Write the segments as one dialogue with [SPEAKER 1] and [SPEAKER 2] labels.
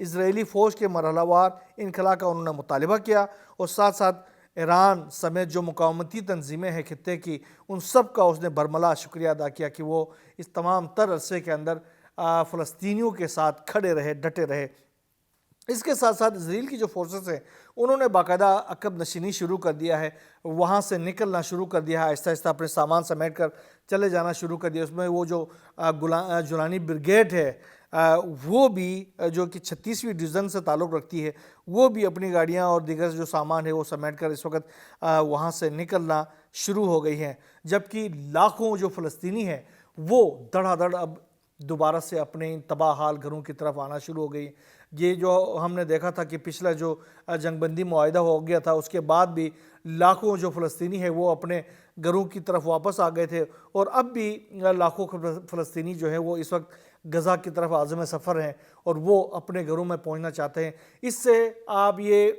[SPEAKER 1] اسرائیلی فوج کے مرحلہ وار انخلا کا انہوں نے مطالبہ کیا، اور ساتھ ساتھ ایران سمیت جو مقاومتی تنظیمیں ہیں خطے کی، ان سب کا اس نے برملا شکریہ ادا کیا کہ وہ اس تمام تر عرصے کے اندر فلسطینیوں کے ساتھ کھڑے رہے، ڈٹے رہے۔ اس کے ساتھ ساتھ اسرائیل کی جو فورسز ہیں انہوں نے باقاعدہ عقب نشینی شروع کر دیا ہے، وہاں سے نکلنا شروع کر دیا ہے، آہستہ آہستہ اپنے سامان سمیٹ کر چلے جانا شروع کر دیا۔ اس میں وہ جو جولانی بریگیڈ ہے وہ بھی جو کہ 36ویں ڈویژن سے تعلق رکھتی ہے، وہ بھی اپنی گاڑیاں اور دیگر جو سامان ہے وہ سمیٹ کر اس وقت وہاں سے نکلنا شروع ہو گئی ہیں، جبکہ لاکھوں جو فلسطینی ہیں وہ دھڑا دھڑ اب دوبارہ سے اپنے تباہ حال گھروں کی طرف آنا شروع ہو گئی۔ یہ جو ہم نے دیکھا تھا کہ پچھلا جو جنگ بندی معاہدہ ہو گیا تھا، اس کے بعد بھی لاکھوں جو فلسطینی ہیں وہ اپنے گھروں کی طرف واپس آ گئے تھے، اور اب بھی لاکھوں فلسطینی جو ہیں وہ اس وقت غزہ کی طرف عازم سفر ہیں اور وہ اپنے گھروں میں پہنچنا چاہتے ہیں۔ اس سے آپ یہ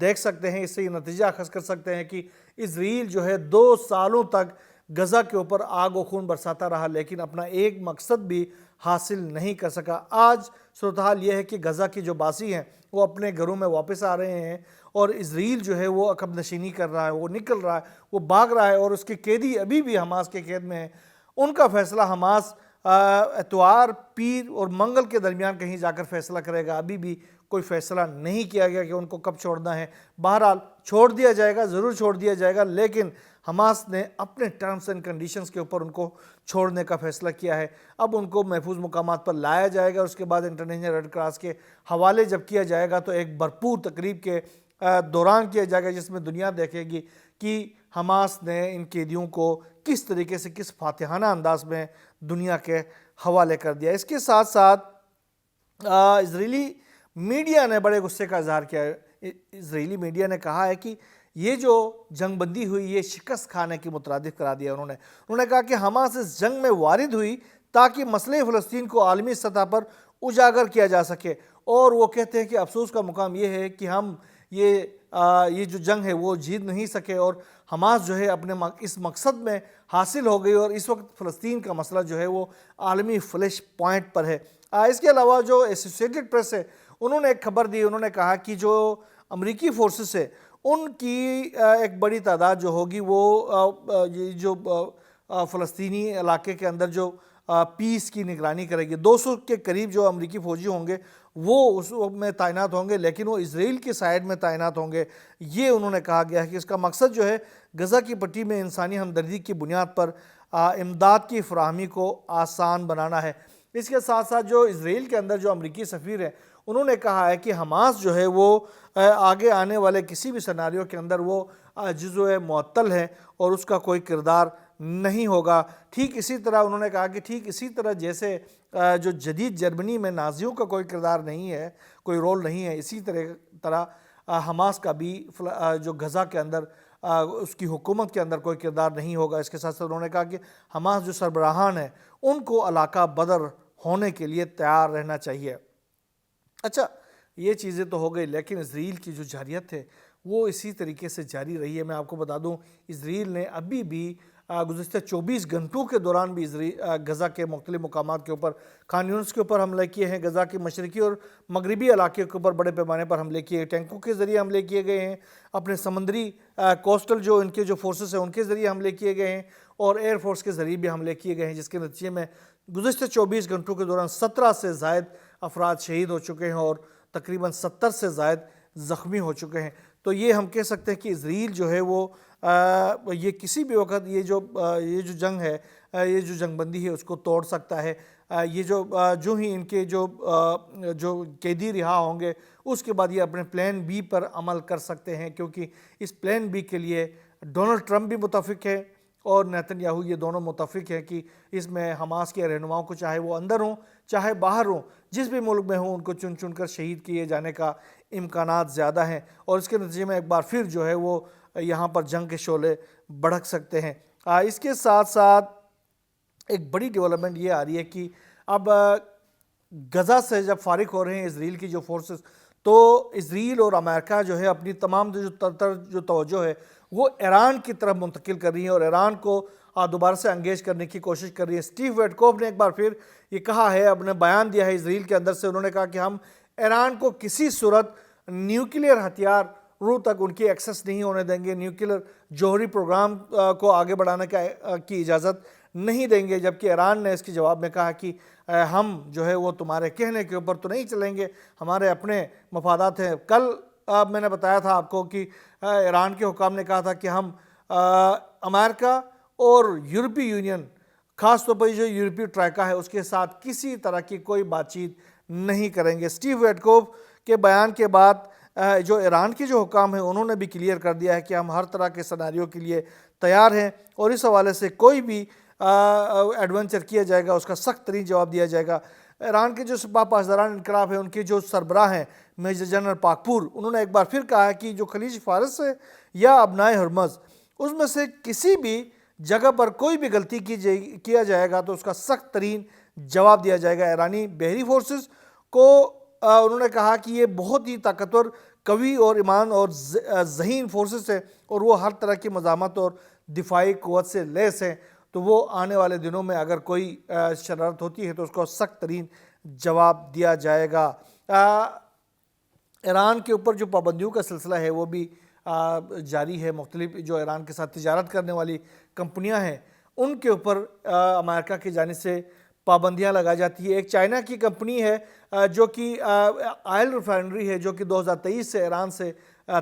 [SPEAKER 1] دیکھ سکتے ہیں، اس سے یہ نتیجہ اخذ کر سکتے ہیں کہ اسرائیل جو ہے 2 سالوں تک غزہ کے اوپر آگ و خون برساتا رہا، لیکن اپنا ایک مقصد بھی حاصل نہیں کر سکا۔ آج صورتحال یہ ہے کہ غزہ کے جو باسی ہیں وہ اپنے گھروں میں واپس آ رہے ہیں، اور اسرائیل جو ہے وہ عقب نشینی کر رہا ہے، وہ نکل رہا ہے، وہ بھاگ رہا ہے، اور اس کے قیدی ابھی بھی حماس کے قید میں ہیں۔ ان کا فیصلہ حماس اتوار، پیر اور منگل کے درمیان کہیں جا کر فیصلہ کرے گا۔ ابھی بھی کوئی فیصلہ نہیں کیا گیا کہ ان کو کب چھوڑنا ہے۔ بہرحال چھوڑ دیا جائے گا، ضرور چھوڑ دیا جائے گا، لیکن حماس نے اپنے ٹرمز اینڈ کنڈیشنز کے اوپر ان کو چھوڑنے کا فیصلہ کیا ہے۔ اب ان کو محفوظ مقامات پر لایا جائے گا، اس کے بعد انٹرنیشنل ریڈ کراس کے حوالے جب کیا جائے گا تو ایک بھرپور تقریب کے دوران کیا جائے گا، جس میں دنیا دیکھے گی کہ حماس نے ان قیدیوں کو کس طریقے سے، کس فاتحانہ انداز میں دنیا کے حوالے کر دیا۔ اس کے ساتھ ساتھ اسرائیلی میڈیا نے بڑے غصے کا اظہار کیا ہے۔ اسرائیلی میڈیا نے کہا ہے کہ یہ جو جنگ بندی ہوئی یہ شکست کھانے کی مترادف قرار دیا۔ انہوں نے کہا کہ حماس اس جنگ میں وارد ہوئی تاکہ مسئلہ فلسطین کو عالمی سطح پر اجاگر کیا جا سکے، اور وہ کہتے ہیں کہ افسوس کا مقام یہ ہے کہ ہم یہ جو جنگ ہے وہ جیت نہیں سکے، اور حماس جو ہے اپنے اس مقصد میں حاصل ہو گئی، اور اس وقت فلسطین کا مسئلہ جو ہے وہ عالمی فلیش پوائنٹ پر ہے۔ اس کے علاوہ جو ایسوسیٹڈ پریس ہے انہوں نے ایک خبر دی، انہوں نے کہا کہ جو امریکی فورسز ہے ان کی ایک بڑی تعداد جو ہوگی وہ یہ جو فلسطینی علاقے کے اندر جو پیس کی نگرانی کرے گی۔ 200 کے قریب جو امریکی فوجی ہوں گے وہ اس وقت میں تعینات ہوں گے، لیکن وہ اسرائیل کی سائیڈ میں تعینات ہوں گے۔ یہ انہوں نے کہا گیا ہے کہ اس کا مقصد جو ہے غزہ کی پٹی میں انسانی ہمدردی کی بنیاد پر امداد کی فراہمی کو آسان بنانا ہے۔ اس کے ساتھ ساتھ جو اسرائیل کے اندر جو امریکی سفیر ہیں انہوں نے کہا ہے کہ حماس جو ہے وہ آگے آنے والے کسی بھی سیناریو کے اندر وہ جزو معطل ہے اور اس کا کوئی کردار نہیں ہوگا۔ ٹھیک اسی طرح انہوں نے کہا کہ ٹھیک اسی طرح جیسے جو جدید جرمنی میں نازیوں کا کوئی کردار نہیں ہے، کوئی رول نہیں ہے، اسی طرح حماس کا بھی جو غزہ کے اندر اس کی حکومت کے اندر کوئی کردار نہیں ہوگا۔ اس کے ساتھ ساتھ انہوں نے کہا کہ حماس جو سربراہان ہیں ان کو علاقہ بدر ہونے کے لیے تیار رہنا چاہیے۔ اچھا، یہ چیزیں تو ہو گئی، لیکن اسرائیل کی جو جارحیت ہے وہ اسی طریقے سے جاری رہی ہے۔ میں آپ کو بتا دوں اسرائیل نے ابھی بھی گزشتہ 24 گھنٹوں کے دوران بھی غزہ کے مختلف مقامات کے اوپر، خان یونس کے اوپر حملے کیے ہیں، غزہ کے مشرقی اور مغربی علاقے کے اوپر بڑے پیمانے پر حملے کیے ہیں، ٹینکوں کے ذریعے حملے کیے گئے ہیں، اپنے سمندری کوسٹل جو ان کے جو فورسز ہیں ان کے ذریعے حملے کیے گئے ہیں، اور ایئر فورس کے ذریعے بھی حملے کیے گئے ہیں، جس کے نتیجے میں گزشتہ 24 گھنٹوں کے دوران 17 سے زائد افراد شہید ہو چکے ہیں اور تقریباً 70 سے زائد زخمی ہو چکے ہیں۔ تو یہ ہم کہہ سکتے ہیں کہ اسرائیل جو ہے وہ یہ کسی بھی وقت یہ جو جنگ ہے، یہ جو جنگ بندی ہے اس کو توڑ سکتا ہے۔ یہ جو ہی ان کے جو قیدی رہا ہوں گے اس کے بعد یہ اپنے پلان بی پر عمل کر سکتے ہیں، کیونکہ اس پلان بی کے لیے ڈونلڈ ٹرمپ بھی متفق ہے اور نیتن یاہو، یہ دونوں متفق ہیں کہ اس میں حماس کے رہنماؤں کو چاہے وہ اندر ہوں چاہے باہر ہوں، جس بھی ملک میں ہوں، ان کو چن چن کر شہید کیے جانے کا امکانات زیادہ ہیں، اور اس کے نتیجے میں ایک بار پھر جو ہے وہ یہاں پر جنگ کے شعلے بھڑک سکتے ہیں۔ اس کے ساتھ ساتھ ایک بڑی ڈیولپمنٹ یہ آ رہی ہے کہ اب غزہ سے جب فارغ ہو رہے ہیں اسرائیل کی جو فورسز، تو اسرائیل اور امریکہ جو ہے اپنی تمام جو توجہ ہے وہ ایران کی طرف منتقل کر رہی ہیں، اور ایران کو دوبارہ سے انگیج کرنے کی کوشش کر رہی ہے۔ اسٹیو ویٹکوف نے ایک بار پھر یہ کہا ہے، اپنے بیان دیا ہے اسرائیل کے اندر سے، انہوں نے کہا کہ ہم ایران کو کسی صورت نیوکلیئر ہتھیار روح تک ان کی ایکسس نہیں ہونے دیں گے، نیوکلیئر جوہری پروگرام کو آگے بڑھانے کی اجازت نہیں دیں گے، جبکہ ایران نے اس کے جواب میں کہا کہ ہم جو ہے وہ تمہارے کہنے کے اوپر تو نہیں چلیں گے، ہمارے اپنے مفادات ہیں۔ کل میں نے بتایا تھا آپ کو کہ ایران کے حکام نے کہا تھا کہ ہم امریکہ اور یورپی یونین، خاص طور پر جو یورپی ٹرائکا ہے، اس کے ساتھ کسی طرح کی کوئی بات چیت نہیں کریں گے۔ اسٹیو ویٹکوف کے بیان کے بعد جو ایران کے جو حکام ہیں انہوں نے بھی کلیئر کر دیا ہے کہ ہم ہر طرح کے سیناریو کے لیے تیار ہیں، اور اس حوالے سے کوئی بھی ایڈونچر کیا جائے گا اس کا سخت ترین جواب دیا جائے گا۔ ایران کے جو سپاہ پاسداران انقلاب ہیں، ان کے جو سربراہ ہیں میجر جنرل پاکپور، انہوں نے ایک بار پھر کہا ہے کہ جو خلیج فارس ہے یا ابنائے ہرمز، اس میں سے کسی بھی جگہ پر کوئی بھی غلطی کیا جائے گا تو اس کا سخت ترین جواب دیا جائے گا۔ ایرانی بحری فورسز کو انہوں نے کہا کہ یہ بہت ہی طاقتور، قوی اور ایمان اور ذہین فورسز ہے، اور وہ ہر طرح کی مزاحمت اور دفاعی قوت سے لیس ہیں، تو وہ آنے والے دنوں میں اگر کوئی شرارت ہوتی ہے تو اس کو سخت ترین جواب دیا جائے گا۔ ایران کے اوپر جو پابندیوں کا سلسلہ ہے وہ بھی جاری ہے۔ مختلف جو ایران کے ساتھ تجارت کرنے والی کمپنیاں ہیں ان کے اوپر امریکہ کی جانب سے پابندیاں لگائی جاتی ہے۔ ایک چائنا کی کمپنی ہے جو کہ آئل ریفائنری ہے، جو کہ 2023 سے ایران سے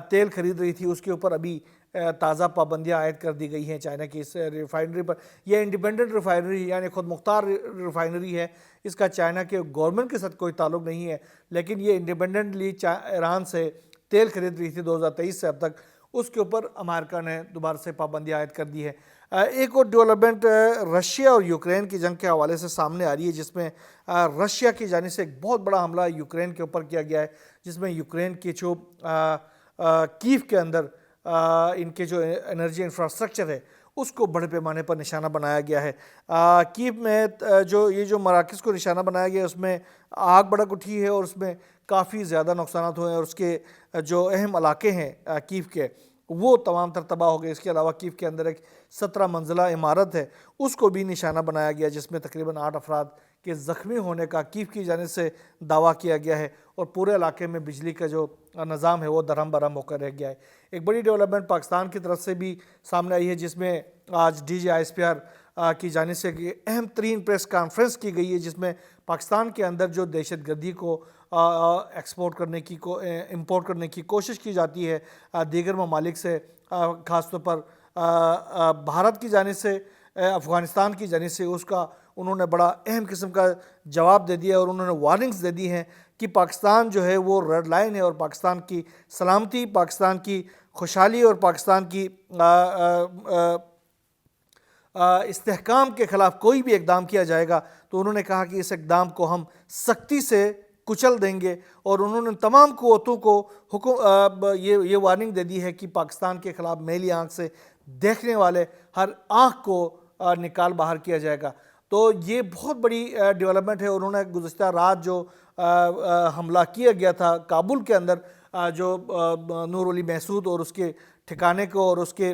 [SPEAKER 1] تیل خرید رہی تھی، اس کے اوپر ابھی تازہ پابندیاں عائد کر دی گئی ہیں چائنا کی اس ریفائنری پر۔ یہ انڈیپینڈنٹ ریفائنری یعنی خود مختار ریفائنری ہے، اس کا چائنا کے گورنمنٹ کے ساتھ کوئی تعلق نہیں ہے، لیکن یہ انڈیپینڈنٹلی ایران سے تیل خرید رہی تھی 2023 سے اب تک، اس کے اوپر امریکہ نے دوبارہ سے پابندی عائد کر دی ہے۔ ایک اور ڈیولپمنٹ رشیا اور یوکرین کی جنگ کے حوالے سے سامنے آ رہی ہے، جس میں رشیا کی جانب سے ایک بہت بڑا حملہ یوکرین کے اوپر کیا گیا ہے، جس میں یوکرین کی جو کیف کے اندر ان کے جو انرجی انفراسٹرکچر ہے اس کو بڑے پیمانے پر نشانہ بنایا گیا ہے۔ کیف میں جو مراکز کو نشانہ بنایا گیا ہے اس میں آگ بڑک اٹھی ہے، اور اس میں کافی زیادہ نقصانات ہوئے ہیں، اور اس کے جو اہم علاقے ہیں کیف کے وہ تمام تر تباہ ہو گئے۔ اس کے علاوہ کیف کے اندر ایک 17 منزلہ عمارت ہے، اس کو بھی نشانہ بنایا گیا، جس میں تقریباً 8 افراد کے زخمی ہونے کا کیف کی جانب سے دعویٰ کیا گیا ہے، اور پورے علاقے میں بجلی کا جو نظام ہے وہ درہم برہم ہو کر رہ گیا ہے۔ ایک بڑی ڈیولپمنٹ پاکستان کی طرف سے بھی سامنے آئی ہے، جس میں آج D G I S P R کی جانب سے اہم ترین پریس کانفرنس کی گئی ہے، جس میں پاکستان کے اندر جو دہشت گردی کو امپورٹ کرنے کی کوشش کی جاتی ہے دیگر ممالک سے، خاص طور پر بھارت کی جانب سے، افغانستان کی جانب سے، اس کا انہوں نے بڑا اہم قسم کا جواب دے دیا، اور انہوں نے وارننگز دے دی ہیں کہ پاکستان جو ہے وہ ریڈ لائن ہے، اور پاکستان کی سلامتی، پاکستان کی خوشحالی اور پاکستان کی استحکام کے خلاف کوئی بھی اقدام کیا جائے گا تو انہوں نے کہا کہ اس اقدام کو ہم سختی سے کچل دیں گے، اور انہوں نے تمام قوتوں کو یہ وارننگ دے دی ہے کہ پاکستان کے خلاف میلی آنکھ سے دیکھنے والے ہر آنکھ کو نکال باہر کیا جائے گا۔ تو یہ بہت بڑی ڈیولپمنٹ ہے۔ انہوں نے گزشتہ رات جو حملہ کیا گیا تھا کابل کے اندر، جو نور علی محسود اور اس کے ٹھکانے کو اور اس کے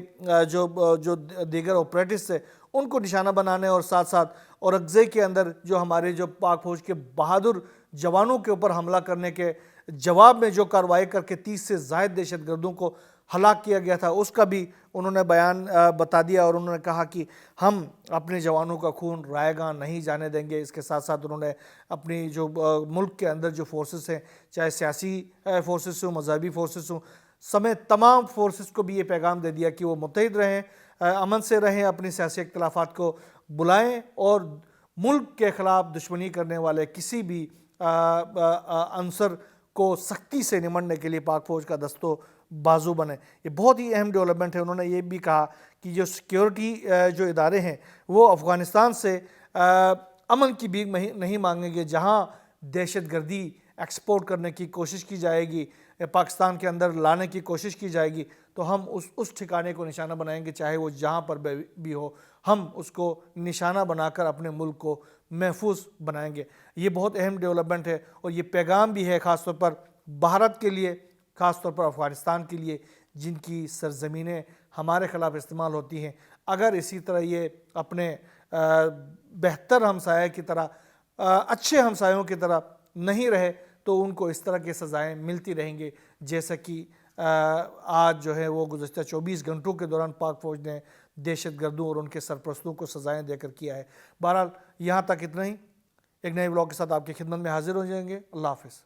[SPEAKER 1] جو دیگر آپریٹرز تھے ان کو نشانہ بنانے، اور ساتھ ساتھ اورکزئی کے اندر جو ہمارے جو پاک فوج کے بہادر جوانوں کے اوپر حملہ کرنے کے جواب میں جو کارروائی کر کے 30 سے زائد دہشت گردوں کو ہلاک کیا گیا تھا، اس کا بھی انہوں نے بیان بتا دیا، اور انہوں نے کہا کہ ہم اپنے جوانوں کا خون رائے گاں نہیں جانے دیں گے۔ اس کے ساتھ ساتھ انہوں نے اپنی جو ملک کے اندر جو فورسز ہیں، چاہے سیاسی فورسز ہوں، مذہبی فورسز ہوں، سمیت تمام فورسز کو بھی یہ پیغام دے دیا کہ وہ متحد رہیں، امن سے رہیں، اپنی سیاسی اختلافات کو بلائیں، اور ملک کے خلاف دشمنی کرنے والے کسی بھی عنصر کو سختی سے نمٹنے کے لیے پاک فوج کا دستو بازو بنے۔ یہ بہت ہی اہم ڈیولپمنٹ ہے۔ انہوں نے یہ بھی کہا کہ جو سیکیورٹی جو ادارے ہیں وہ افغانستان سے امن کی بھیک نہیں مانگیں گے، جہاں دہشت گردی ایکسپورٹ کرنے کی کوشش کی جائے گی، پاکستان کے اندر لانے کی کوشش کی جائے گی، تو ہم اس ٹھکانے کو نشانہ بنائیں گے، چاہے وہ جہاں پر بھی ہو، ہم اس کو نشانہ بنا کر اپنے ملک کو محفوظ بنائیں گے۔ یہ بہت اہم ڈیولپمنٹ ہے، اور یہ پیغام بھی ہے خاص طور پر بھارت کے لیے، خاص طور پر افغانستان کے لیے، جن کی سرزمینیں ہمارے خلاف استعمال ہوتی ہیں۔ اگر اسی طرح یہ اپنے بہتر ہمسایہ کی طرح، اچھے ہمسایوں کی طرح نہیں رہے تو ان کو اس طرح کی سزائیں ملتی رہیں گے جیسا کہ آج جو ہے وہ گزشتہ 24 گھنٹوں کے دوران پاک فوج نے دہشت گردوں اور ان کے سرپرستوں کو سزائیں دے کر کیا ہے۔ بہرحال یہاں تک اتنا ہی، ایک نئے ولاگ کے ساتھ آپ کی خدمت میں حاضر ہو جائیں گے۔ اللہ حافظ۔